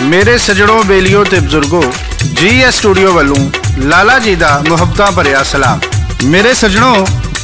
मेरे सजड़ों बेलियो ते बजुर्गो GS studio वालों लाला जी दा मुहब्बतां भरिया सलाम। मेरे सजड़ों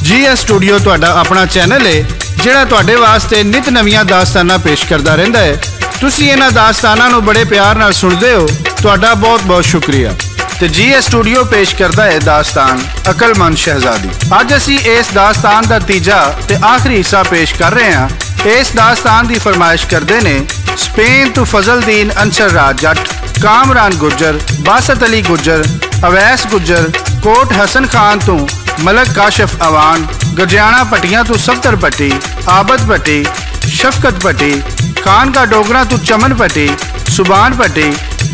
GS स्टूडियो तुहाडा अपना चैनल है जिहड़ा तुहाडे वास्ते नित नवीआं दास्तानां पेश करदा रहिंदा है। तुसीं इन्हां दास्तानां नूं बड़े प्यार नाल सुणदे हो, तुहाडा बहुत बहुत शुक्रिया। ते GS स्टूडियो पेश करदा है दास्तान अकलमंद शहजादी। अज असीं इस दास्तान दा तीजा ते आखिरी हिस्सा पेश कर रहे हैं। इस दास्तान की फरमाइश करते ने स्पेन तो फजलदीन अंसर राज जट, कामरान गुज्जर, बासत अली गुज्जर, अवैस गुज्जर, कोट हसन खान तो मलक काशफ अवान, गरजाना पट्टियां तो सफ्तर पट्टी, आबद पट्टी, शफकत पट्टी, खान का डोगरा तो चमन पट्टी, सुबान पट्टी,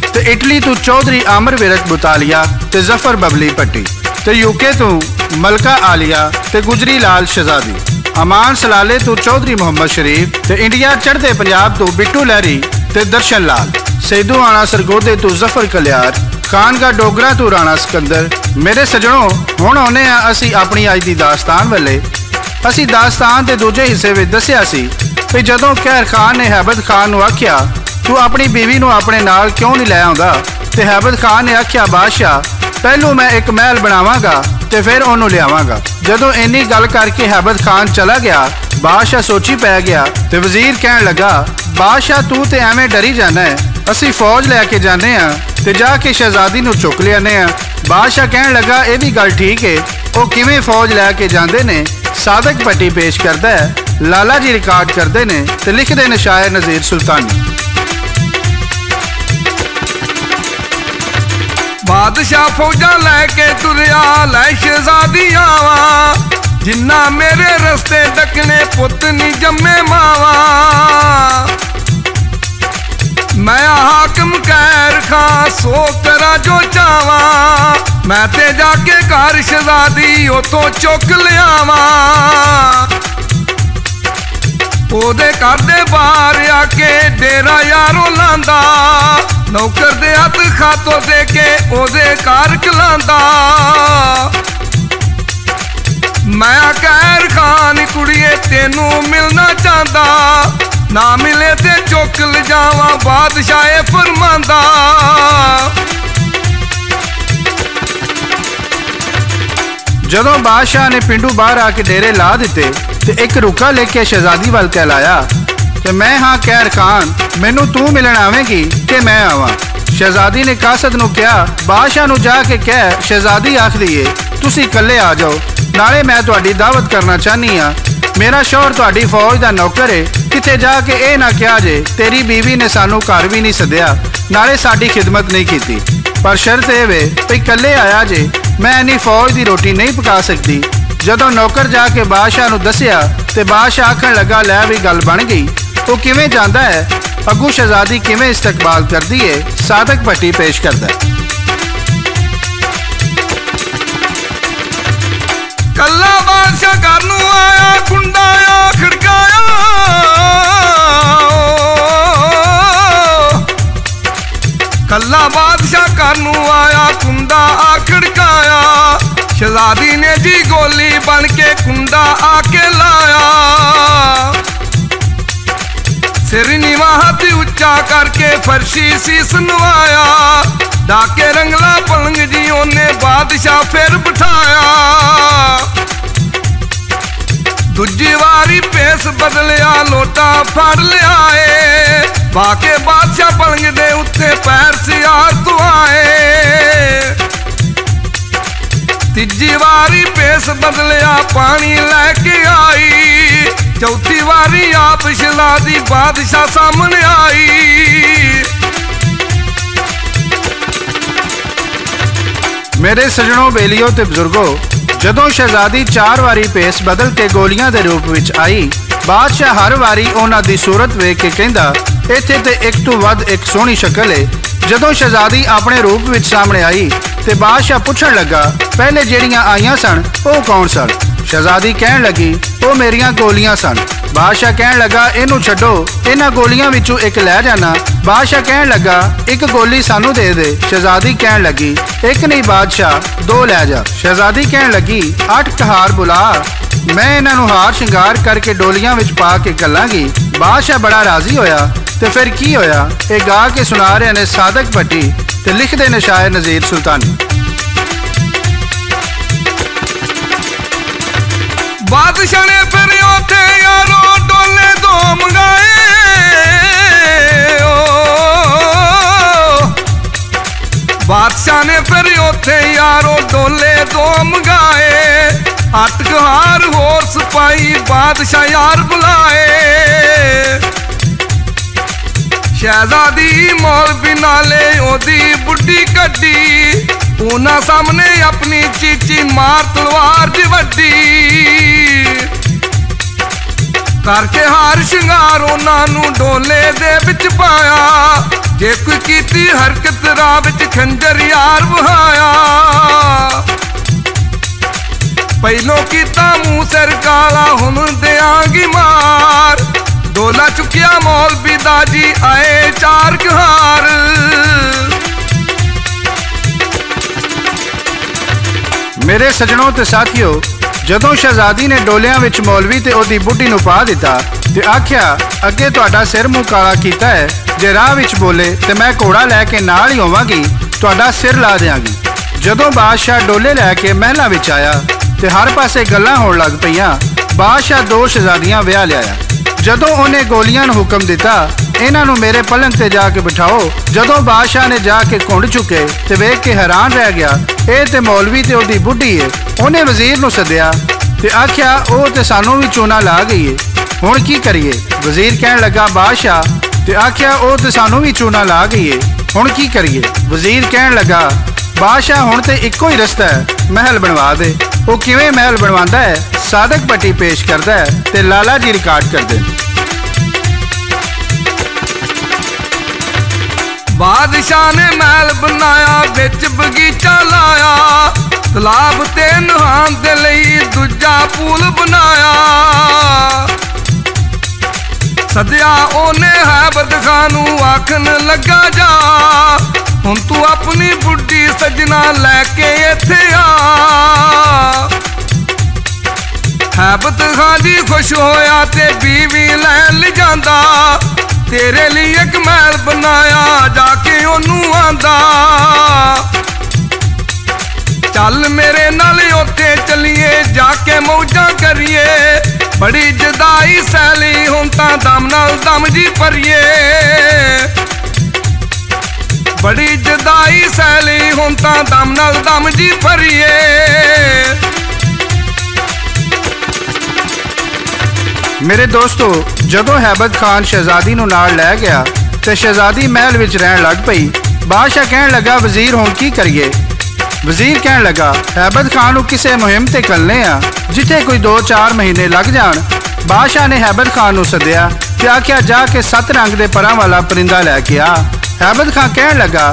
तो इटली तो चौधरी आमर विरक बुतालिया, तो जफर बबली पट्टी, तो यूके तो मलका आलिया, तो गुजरी लाल शहजादी, अमान सलाले तो चौधरी मोहम्मद शरीफ, तो इंडिया चढ़ते पंजाब तो बिट्टू लहरी, तो दर्शन लाल, सैदू आना सरगोदे तो जफर कल्यार, खान का डोगरा तो राणा सिकंदर। मेरे सजणों हुण आउने आ असी अपनी अज दी दास्तान वाले। असी दास्तान के दूजे हिस्से में दसिया सी कि जदों कहर खान ने हैबत खान नूं आख्या तू अपनी बीवी नूं अपने नाल क्यों नहीं लै आउंदा, ते हैबत खान ने आख्या बादशाह पहलू मैं एक महल बनावांगा ते फिर ओनू लियावांगा। जदों इन्नी गल करके हैबत खान चला गया, बादशाह सोची पै गया ते वजीर कहन लगा बादशाह तू ते एवें डरी जाना है, असी फौज लैके जाने आ ते जाके शहजादी नूं चुक लियाने आ। बादशाह कहन लगा यह भी गल ठीक है, वो किवें फौज लैके जांदे ने। सादक पट्टी पेश करता है, लाला जी रिकॉर्ड करते ने ते लिखते ने शायर नज़ीर सुल्तानी। बादशाह फौजा लैके तुरया लै शहजादी आवा, जिन्ना मेरे रस्ते डकने पुत नी जम्मे मावा। मैं हाकम कहर खां सो करा जो चावा, मैं ते जाके घर शहजादी उतों चुक लियावा। ओदे घर दे बाहर आके डेरा यारों लांदा, नौकर दे हथ खातों दे के ओदे घर कलांदा। मैं कहर खान कुड़िए तेनू मिलना चाहता, ना मिले ते चुक ले जावा बादशाह फरमांदा। जदों बादशाह ने पिंडू बाहर आके डेरे ला दिते ते एक रुका लेके शहजादी वाल कहलाया ते मैं हाँ कहर खान मैनू तू मिलन आवेगी कि मैं आवां। शहजादी ने कासद नूं कहा बादशाह नूं जाके कह शहजादी आखदी है तुसी कल्ले आ जाओ, नाले मैं तुहाडी दावत करना चाहनी हाँ। मेरा शौहर तुहाडी फौज दा नौकर है, किते जाके ए ना कहा जे तेरी बीवी ने सानू घर भी नहीं सद्या, नाले साडी खिदमत नहीं की। पर शर्त ये वे भई कल्ले आया जे, मैं इन्नी फौज की रोटी नहीं पका सकती। जदों नौकर जाके बादशाह नूं दसिया ते बादशाह आखण लगा लै भी गल बन गई। वो किवें जांदा है, अगू शहजादी किवें इस्तकबाल करदी है, सादक पट्टी पेश करदा है। कल्ला बादशाह घर नूं आया, कुंडा आ खड़काया, कल्ला बादशाह घर नूं आया, कुंडा आ खड़काया। शहजादी ने जी गोली बन के कुंडा आके लाया, सिर नीवा हाथ उच्चा करके फर्शी सीस नवाया। डाके रंगला पलंग जी ओने बादशाह फिर बिठाया, दूजी वारी पेस बदलिया लोटा फड़ लियाए, बाके बादशाह पलंग दे उत्ते पैर सियार तो आए। तीजी वारी पेस बदलिया पानी लैके आई, चौथी वारी आप शहजादी बादशाह सामने आई। मेरे सजणों बेलियो ते बजुर्गो जदों शहजादी 4 वारी पेस बदल के गोलियां दे रूप विच आई, बादशाह हर वारी उन्हां दी सूरत वेख के कहंदा इत्थे ते एक तो वध एक सोहनी शक्ल है। जदों शहजादी अपने रूप विच सामने आई ते बादशाह पुछण लगा पहले जेड़ियां आईयां सन वो कौन सन। शहजादी कहन लगी वो मेरियां गोलियां सन। बादशाह कहन लगा इनू छड्डो, इन्हां गोलियां विचों एक लै जाना। बादशाह कहन लगा एक गोली सानू दे दे। शहजादी कहन लगी एक नहीं बादशाह 2 लै जा। शहजादी कहन लगी 8 कहार बुला, मैं इन्हां नूं हार शिंगार करके डोलियां विच पा के घल्लांगी। बादशाह बड़ा राजी होया ਤੇ ਫਿਰ ਕੀ ਹੋਇਆ? ਇਹ ਗਾ ਕੇ ਸੁਣਾ ਰਹੇ ਨੇ ਸਾਦਕ ਭੱਟੀ ਤੇ ਲਿਖਦੇ ਨੇ ਸ਼ਾਇਰ ਨਜ਼ੀਰ ਸੁਲਤਾਨੀ। बादशाह ने फिर उथे यारो डोले दो मंगाए, बादशाह ने फिर उथे यारो डोले दो मंगाए, अटकहार होर सिपाही बादशाह यार बुलाए, शहजादी मौलवी नाले ओदी बुढ़ी कड्डी, उन्हां सामने अपनी चीची मार तलवार दी वड्डी, करके हार शिंगार उन्हां डोले दे विच पाया, जे कोई कीती हरकत राह विच खंजर यार बहाया, पहलों कीता मुंह सिर काला हुण देआंगी मार, डोला चुकिया मौलवी दा जी आए चार कहार। मेरे सजनों ते साथियों, जदों शहजादी ने डोलियां विच मौलवी ते ओदी बुढ़ी नूं पा दिता ते आख्या अगे तुहाडा सिर मुंह काला कीता है, जे राह विच बोले ते मैं घोड़ा लैके नाल ही होवांगी, तुहाडा सिर ला देआंगी। जदों बादशाह डोले लैके महलां विच आया ते हर पासे गल्लां होण लग पईयां। बादशाह दो शहजादियां विआह लिआया। जदों उन्हें गोलियां नूं हुक्म दिता इन्हां नूं मेरे पलंग ते जाके बिठाओ। जदों बादशाह ने जाके घुंड चुके ते वेख के हैरान रह गया, ये ते मौलवी ते ओदी बुढ़ी है। उन्हें वजीर नूं सद्दिया ते आख्या ओ ते सानू भी चूना ला गई है, हुण की करिए? वजीर कहण लगा बादशाह ते आख्या ओ ते सानू भी चूना ला गई है, हुण की करिए? वजीर कहण लगा बादशाह हुण ते इक्को ही रस्ता है, महल बनवा दे। वो किवें महल बनवांदा है? सादक भट्टी पेश करदा है ते लाला जी रिकॉर्ड करदे। बादशाह ने महल बनाया बिच बगीचा लाया, तलाब ते नहान दे लई दूजा पूल बनाया, सद्या ओने हैबत खान नूं आखन लगा जा, हुण तू अपनी बुढ़ी सजना लैके इत्थे आ। हैबत खान जी खुश होया ते बीवी लैन ले जांदा, तेरे लिए एक महल बनाया जाके ओनू आंदा, चल मेरे नाल उत्थे चलिए जाके मौजां करिए, बड़ी जुदाई सैली हुण तां दम नाल दम जी भरिए, बड़ी जुदाई सैली हुण तां दम नाल दम जी भरिए। मेरे दोस्तों, जदों हैबत खान शहजादी नूं नाल लै गया ते शहजादी महल विच रहन लग पई। बादशाह कहण लगा वजीर हुण की करिए? वजीर कहण लगा हैबत खान नूं किसे मुहिम ते घल्लने आ जिथे कोई 2-4 महीने लग जाण। बादशाह ने हैबत खान नूं सद्दिया ते आख्या जाके 7 रंग दे परां वाला परिंदा लैके आ। हैबत खान कहण लगा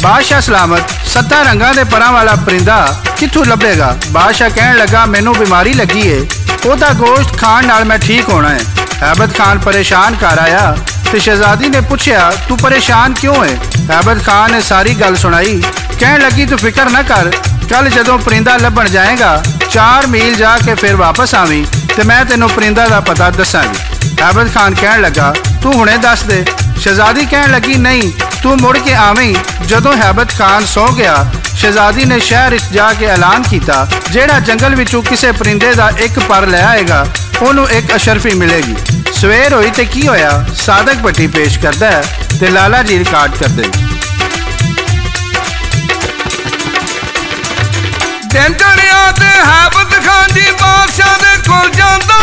बादशाह सलामत, 7 रंगां दे परां वाला परिंदा कित्थों लभेगा? बादशाह कहण लगा मैनूं बीमारी लगी है, ओदा गोश्त खाण नाल मैं ठीक होना है। हैबत खान परेशान कर आया ते शहजादी ने पूछया तू परेशान क्यों है? हैबत खान ने सारी गल सुनाई। कहण लगी तू फिक्र न कर, कल जदों परिंदा लभण जाएगा 4 मील जाके फिर वापस आवी ते मैं तेनों परिंदा दा पता दसांगी। हैबत खान कहण लगा तू हुणे दस दे। शहजादी कहण लगी नहीं, तू मुड़ के आवीं। जदों हैबत खान सौ गया, शहजादी ने शहर जाके ऐलान किया जेड़ा जंगल विचों किसी परिंदे दा एक पर ले आएगा ओनू एक अशरफी मिलेगी। सवेर होई ते की होया? सादक भट्टी पेश करदा है ते लाला जी रिकॉर्ड करदे। दिन चढ़िया ते हैबत खान जी बादशाह दे कोल जांदा,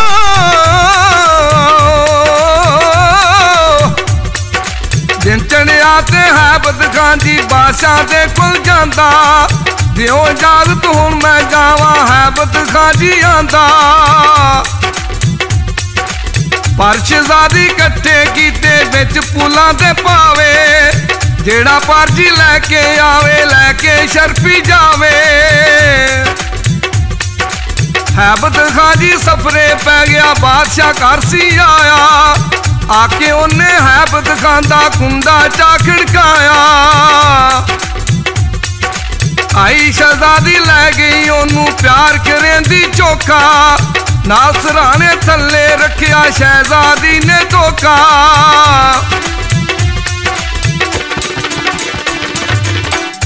दिन चढ़िया ते हैबत खान जी बादशाह दे कोल जांदा, दिओ इजाजत हुण मैं जावां हैबत खान जी आंदा। पर शहजादी कट्ठे कीते बिच पुलां दे पावे, जेड़ा परजी लैके आवे लैके शर्फी जावे। हैबत खान जी सफरे पै गया बादशाह घर सी आया, आके उन्हें हैबत खान दा कुंडा चा खड़काया। आई शहजादी लै गई ओनू प्यार करेंदी चोखा, नाल सराने थल्ले रखिया शहजादी ने धोखा।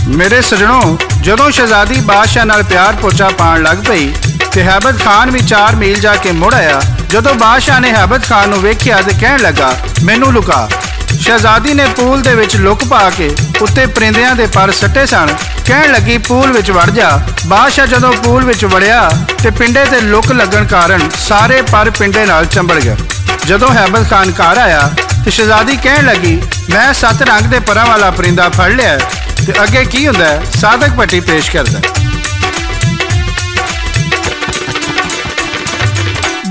मेरे सजणों, जदों शहजादी बादशाह नाल प्यार पोचा पाण लग पई ते हैबत खान भी 4 मील जाके मुड़ आया। जदों बादशाह ने हैबत खान नूं वेखिया ते कहण लगा, मैनू लुका। शहजादी ने पूल दे विच लुक पा के उत्ते परिंदियां दे पर सट्टे सन। कहण लगी, पूल विच वड़ जा। बादशाह जदों पूल विच वड़िया ते पिंडे ते लुक लगन कारण सारे पर पिंडे नाल चंबड़ गए। जदों हैबत खान घर आया ते शहजादी कहण लगी, मैं 7 रंग दे परां वाला परिंदा फड़ लिया। ते अगे की हुंदा है, साधक भट्टी पेश करदा।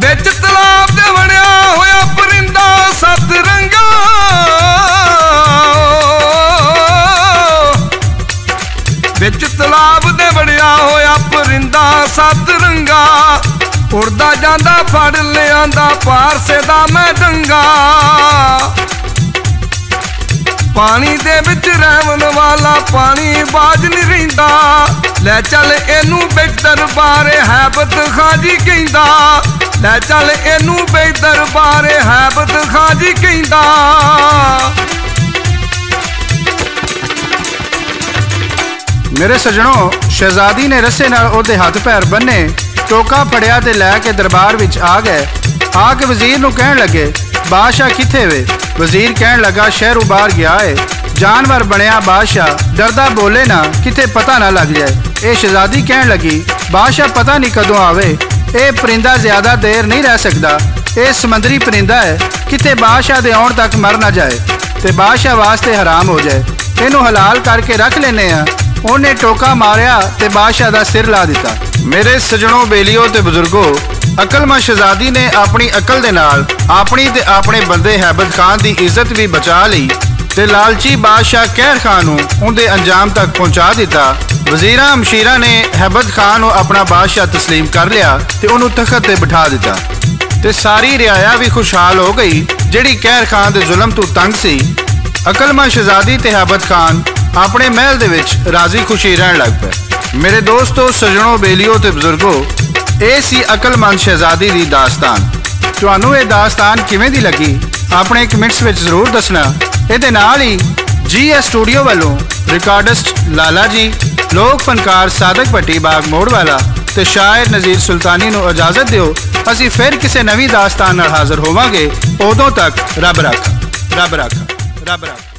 बिच तलाब दे वड़िया होया परिंदा 7 रंगा, बिच तलाब दे वड़िया होया परिंदा 7 रंगा। उड़दा जांदा फड़ लियांदा पारसे दा मैं डंगा। पानी दे विच रहन वाला पानी बाज नहीं रहिंदा। लै चल एनू बिच दरबारे हैबत खां जी कहंदा। लै चल एनू बिच दरबारे हैबत खां जी कहंदा। मेरे सजणों, शहजादी ने रस्से नाल ओहदे हथ पैर बन्ने, टोका फड़िया ते लैके दरबार विच आ गए। आके वजीर नूं कहण लगे, बादशाह किथे वे? वजीर कहण लगा, शहरों बाहर गया है। जानवर बनया बादशाह डरदा बोले ना, किथे पता ना लग जाए। ये शहजादी कहण लगी, बादशाह पता नहीं कदों आवे। ये परिंदा ज्यादा देर नहीं रह सकता। ये समंदरी परिंदा है, किथे बादशाह दे आउण तक मर ना जाए ते बादशाह वास्ते हराम हो जाए। इनू हलाल करके रख लेने आ। उन्हें टोका मारिया ते बादशाह दा सिर ला दिता। मेरे सजणों, बेलियो ते बुजुर्गो, अकलमंद शहजादी ने अपनी अकल दे नाल अपनी ते अपने बंदे हैबत खान दी इज्जत भी बचा ली ते लालची बादशाह कहर खान नूं उहदे अंजाम तक पहुंचा दिता। वजीरां मशीरां ने हैबत खान नूं अपना बादशाह तस्लीम कर लिया ते उहनूं तखत ते बिठा दिता ते सारी रियाया भी खुशहाल हो गई जिहड़ी कहर खान दे जुल्म तों तंग सी। अकलमंद शहजादी ते हैबत खान अपने महल दे विच राजी खुशी रहन लग पे। मेरे दोस्तों, सजणों, बेलियो ते बुजुर्गो, ये सी अकलमंद शहजादी दी दास्तान। तुहानूं ये दास्तान किवें दी लगी? अपने कमेंट्स विच जरूर दसना। इहदे नाल ही GS स्टूडियो वालों रिकॉर्डिस्ट लाला जी, लोक फनकार साधक भट्टी बाग मोड़ वाला ते शायर नज़ीर सुल्तानी नूं इजाजत दिओ। असीं फिर किसी नवीं दास्तान नाल हाज़र होवांगे। उदों तक रब रख, रब रख, रब रख।